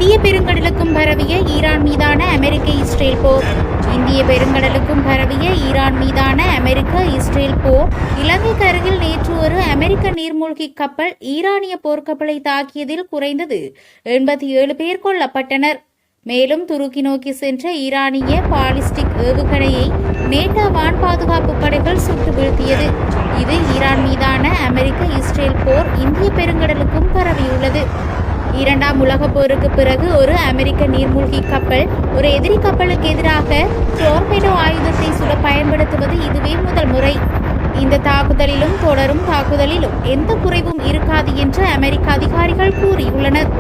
இந்திய பெருங்கடலுக்கும் பரவிய ஈரான் மீதான அமெரிக்க இஸ்ரேல் போர். இந்திய பெருங்கடலுக்கும் பரவிய ஈரான் மீதான அமெரிக்க இஸ்ரேல் போர். இலங்கைக்கு அருகில் நேற்று ஒரு அமெரிக்க நீர்மூழ்கி கப்பல் ஈரானிய போர்க்கப்பலை தாக்கியதில் குறைந்தது 87 பேர் கொல்லப்பட்டனர். மேலும் துருக்கி நோக்கி சென்ற ஈரானிய பாலிஸ்டிக் ஏவுகணையை நேட்டோ வான் பாதுகாப்பு படைகள் சுட்டு வீழ்த்தியது. இது ஈரான் மீதான அமெரிக்க இஸ்ரேல் போர் இந்திய பெருங்கடலுக்கும் பரவியுள்ளது. இரண்டாம் உலகப் போருக்கு பிறகு ஒரு அமெரிக்க நீர்மூழ்கி கப்பல் ஒரு எதிரி கப்பலுக்கு எதிராக டோர்பேடோ ஆயுதத்தை சுட பயன்படுத்துவது இதுவே முதல் முறை. இந்த தாக்குதலிலும் தொடரும் தாக்குதலிலும் எந்த குறைவும் இருக்காது என்று அமெரிக்க அதிகாரிகள் கூறியுள்ளனர்.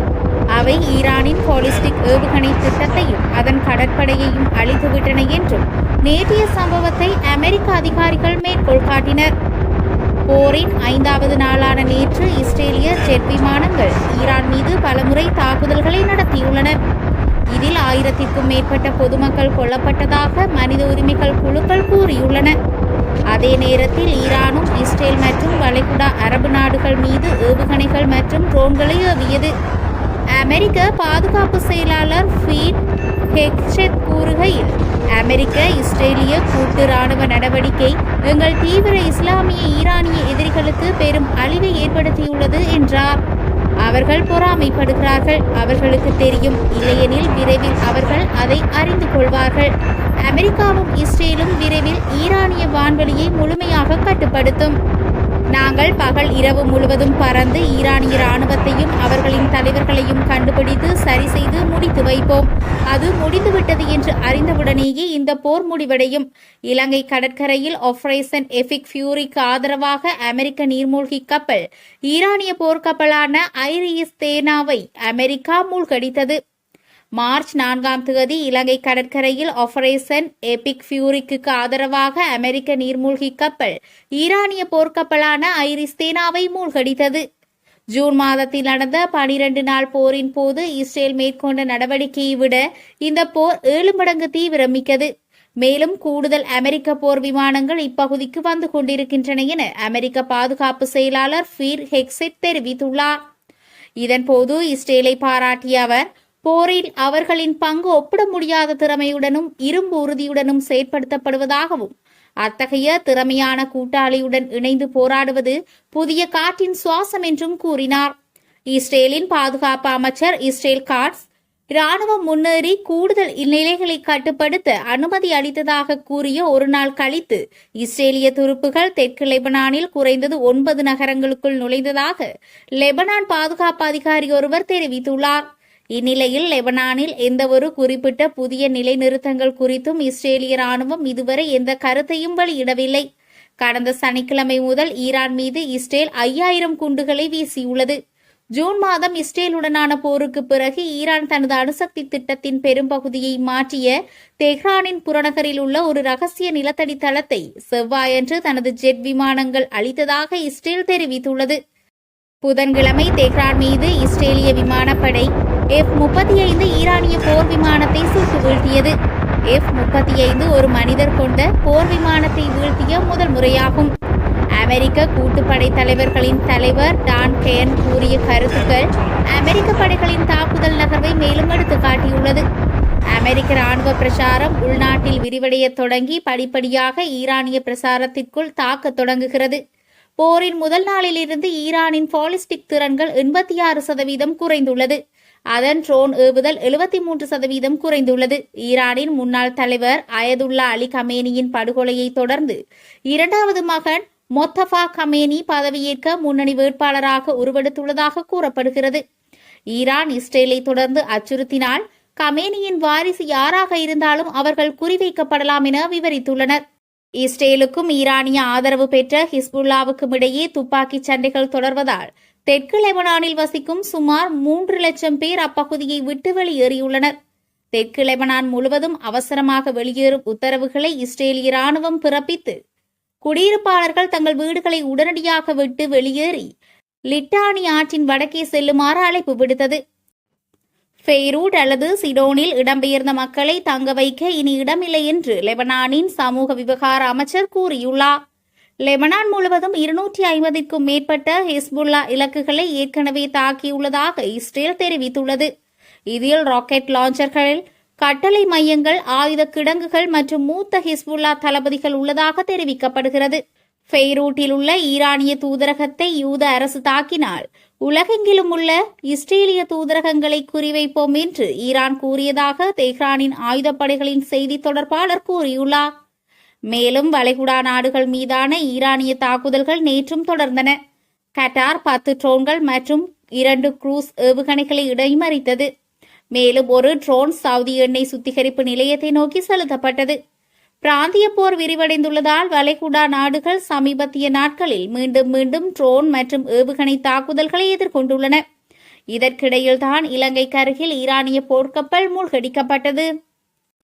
அவை ஈரானின் பாலிஸ்டிக் ஏவுகணை திட்டத்தையும் அதன் கடற்படையையும் அழித்துவிட்டன என்றும் நேற்றைய சம்பவத்தை அமெரிக்க அதிகாரிகள் மேற்கோள் காட்டினர். போரின் 5வது நாளான நேற்று இஸ்ரேலிய ஜெட் விமானங்கள் ஈரான் மீது பலமுறை தாக்குதல்களை நடத்தியுள்ளனர். இதில் 1000க்கும் மேற்பட்ட பொதுமக்கள் கொல்லப்பட்டதாக மனித உரிமைகள் குழுக்கள் கூறியுள்ளன. அதே நேரத்தில் ஈரானும் இஸ்ரேல் மற்றும் வளைகுடா அரபு நாடுகள் மீது ஏவுகணைகள் மற்றும் ட்ரோன்களை ஏவியது. அமெரிக்க பாதுகாப்பு செயலாளர் பீட் ஹெக்செட் கூறுகையில், அமெரிக்க இஸ்ரேலிய கூட்டு ராணுவ நடவடிக்கை எங்கள் தீவிர இஸ்லாமிய ஈரானிய எதிரிகளுக்கு பெரும் அழிவை ஏற்படுத்தியுள்ளது என்றார். அவர்கள் பொறாமைப்படுகிறார்கள். அவர்களுக்கு தெரியும், இல்லையெனில் விரைவில் அவர்கள் அதை அறிந்து கொள்வார்கள். அமெரிக்காவும் இஸ்ரேலும் விரைவில் ஈரானிய வான்வெளியை முழுமையாக கட்டுப்படுத்தும். நாங்கள் பகல் இரவு முழுவதும் பறந்து ஈரானிய ராணுவத்தையும் அவர்களின் தலைவர்களையும் கண்டுபிடித்து சரி செய்து முடித்து வைப்போம். அது முடிந்துவிட்டது என்று அறிந்தவுடனேயே இந்த போர் முடிவடையும். இலங்கை கடற்கரையில் ஆபரேஷன் எபிக் ஃபியூரிக்கு ஆதரவாக அமெரிக்க நீர்மூழ்கி கப்பல் ஈரானிய போர்க்கப்பலான ஐரிஸ் தேனாவை அமெரிக்கா மூழ்கடித்தது. மார்ச் 4ஆம் தேதி இலங்கை கடற்கரையில் ஆபரேஷன் எபிக் ஃபியூரிக்கு ஆதரவாக அமெரிக்க நீர்மூழ்கி கப்பல் ஈரானிய போர்க்கப்பலான ஐரிஸ் தேனாவை மூழ்கடித்தது. ஜூன் மாதத்தில் நடந்த 12 நாள் போரின் போது இஸ்ரேல் மேற்கொண்ட நடவடிக்கையை விட இந்த போர் 7 மடங்கு தீவிரமிக்கது. மேலும் கூடுதல் அமெரிக்க போர் விமானங்கள் இப்பகுதிக்கு வந்து கொண்டிருக்கின்றன என அமெரிக்க பாதுகாப்பு செயலாளர் பீட் ஹெக்செட் தெரிவித்துள்ளார். இதன்போது இஸ்ரேலை பாராட்டிய அவர், போரில் அவர்களின் பங்கு ஒப்பிட முடியாத திறமையுடனும் இரும்பு உறுதியுடனும் செயற்படுத்தப்படுவதாகவும், அத்தகைய திறமையான கூட்டாளியுடன் இணைந்து போராடுவது புதிய காற்றின் சுவாசம் என்றும் கூறினார். இஸ்ரேலின் பாதுகாப்பு அமைச்சர் இஸ்ரேல் காட்ஸ், ராணுவம் முன்னேறி கூடுதல் நிலைகளை கட்டுப்படுத்த அனுமதி அளித்ததாக கூறிய ஒரு நாள் கழித்து இஸ்ரேலிய துருப்புகள் தெற்கு லெபனானில் குறைந்தது 9 நகரங்களுக்குள் நுழைந்ததாக லெபனான் பாதுகாப்பு அதிகாரி ஒருவர் தெரிவித்துள்ளார். இந்நிலையில் லெபனானில் எந்தவொரு குறிப்பிட்ட புதிய நிலைநிறுத்தங்கள் குறித்தும் இஸ்ரேலிய ராணுவம் இதுவரை எந்த கருத்தையும் வெளியிடவில்லை. கடந்த சனிக்கிழமை முதல் ஈரான் மீது இஸ்ரேல் 5000 குண்டுகளை வீசியுள்ளது. ஜூன் மாதம் இஸ்ரேலுடனான போருக்கு பிறகு ஈரான் தனது அணுசக்தி திட்டத்தின் பெரும்பகுதியை மாற்றிய தெஹ்ரானின் புறநகரில் உள்ள ஒரு ரகசிய நிலத்தடி தளத்தை செவ்வாயன்று தனது ஜெட் விமானங்கள் அளித்ததாக இஸ்ரேல் தெரிவித்துள்ளது. புதன்கிழமை தெஹ்ரான் மீது இஸ்ரேலிய விமானப்படை F-35 ஈரானிய போர் விமானத்தை சுட்டு வீழ்த்தியது. F-35 ஒரு மனிதர் கொண்ட போர் விமானத்தை வீழ்த்திய முதல் முறையாகும். அமெரிக்க கூட்டுப்படை தலைவர்களின் தலைவர் டான் கேன் கூறிய கருத்துக்கள் அமெரிக்க படைகளின் தாக்குதல் நகர்வை மேலும் எடுத்து காட்டியுள்ளது. அமெரிக்க ராணுவ பிரசாரம் உள்நாட்டில் விரிவடைய தொடங்கி படிப்படியாக ஈரானிய பிரசாரத்திற்குள் தாக்கத் தொடங்குகிறது. போரின் முதல் நாளிலிருந்து ஈரானின் பாலிஸ்டிக் திறன்கள் 86% குறைந்துள்ளது. அதன் ட்ரோன் ஏவுதல் 73% குறைந்துள்ளது. ஈரானின் முன்னாள் தலைவர் அயதுல்லா அலி கமேனியின் படுகொலையை தொடர்ந்து இரண்டாவது மகன் மொத்தபா கமேனி பதவியேற்க முன்னணி வேட்பாளராக உருவெடுத்துள்ளதாக கூறப்படுகிறது. ஈரான் இஸ்ரேலை தொடர்ந்து அச்சுறுத்தினால் கமேனியின் வாரிசு யாராக இருந்தாலும் அவர்கள் குறிவைக்கப்படலாம் என விவரித்துள்ளனர். இஸ்ரேலுக்கும் ஈரானிய ஆதரவு பெற்ற ஹிஸ்புல்லாவுக்கும் இடையே துப்பாக்கிச் சண்டைகள் தொடர்வதால் தெற்கு லெபனானில் வசிக்கும் சுமார் 3 லட்சம் பேர் அப்பகுதியை விட்டு வெளியேறியுள்ளனர். தெற்கு லெபனான் முழுவதும் அவசரமாக வெளியேறும் உத்தரவுகளை இஸ்ரேலிய ராணுவம் பிறப்பித்து குடியிருப்பாளர்கள் தங்கள் வீடுகளை உடனடியாக விட்டு வெளியேறி லிட்டானி ஆற்றின் வடக்கே செல்லுமாறு அழைப்பு விடுத்தது. பெய்ரூட் அல்லது சிடோனில் இடம்பெயர்ந்த மக்களை தங்க வைக்க இனி இடமில்லை என்று லெபனானின் சமூக விவகார அமைச்சர் கூறியுள்ளார். லெபனான் முழுவதும் 250க்கும் மேற்பட்ட ஹிஸ்புல்லா இலக்குகளை ஏற்கனவே தாக்கியுள்ளதாக இஸ்ரேல் தெரிவித்துள்ளது. இதில் ராக்கெட் லாஞ்சர்கள், கட்டளை மையங்கள், ஆயுத கிடங்குகள் மற்றும் மூத்த ஹிஸ்புல்லா தளபதிகள் உள்ளதாக தெரிவிக்கப்படுகிறது. பெய்ரூட்டில் உள்ள ஈரானிய தூதரகத்தை யூத அரசு தாக்கினால் உலகெங்கிலும் உள்ள இஸ்ரேலிய தூதரகங்களை குறிவைப்போம் என்று ஈரான் கூறியதாக தெஹ்ரானின் ஆயுதப்படைகளின் செய்தி தொடர்பாளர் கூறியுள்ளார். மேலும் வளைகுடா நாடுகள் மீதான ஈரானிய தாக்குதல்கள் நேற்றும் தொடர்ந்தன. கட்டார் 10 ட்ரோன்கள் மற்றும் 2 குரூஸ் ஏவுகணைகளை இடைமறித்தது. மேலும் ஒரு ட்ரோன் சவுதி எண்ணெய் சுத்திகரிப்பு நிலையத்தை நோக்கி செலுத்தப்பட்டது. பிராந்திய போர் விரிவடைந்துள்ளதால் வளைகுடா நாடுகள் சமீபத்திய நாட்களில் மீண்டும் ட்ரோன் மற்றும் ஏவுகணை தாக்குதல்களை எதிர்கொண்டுள்ளன. இதற்கிடையில்தான் இலங்கைக்கு அருகில் ஈரானிய போர்க்கப்பல் மூழ்கடிக்கப்பட்டது.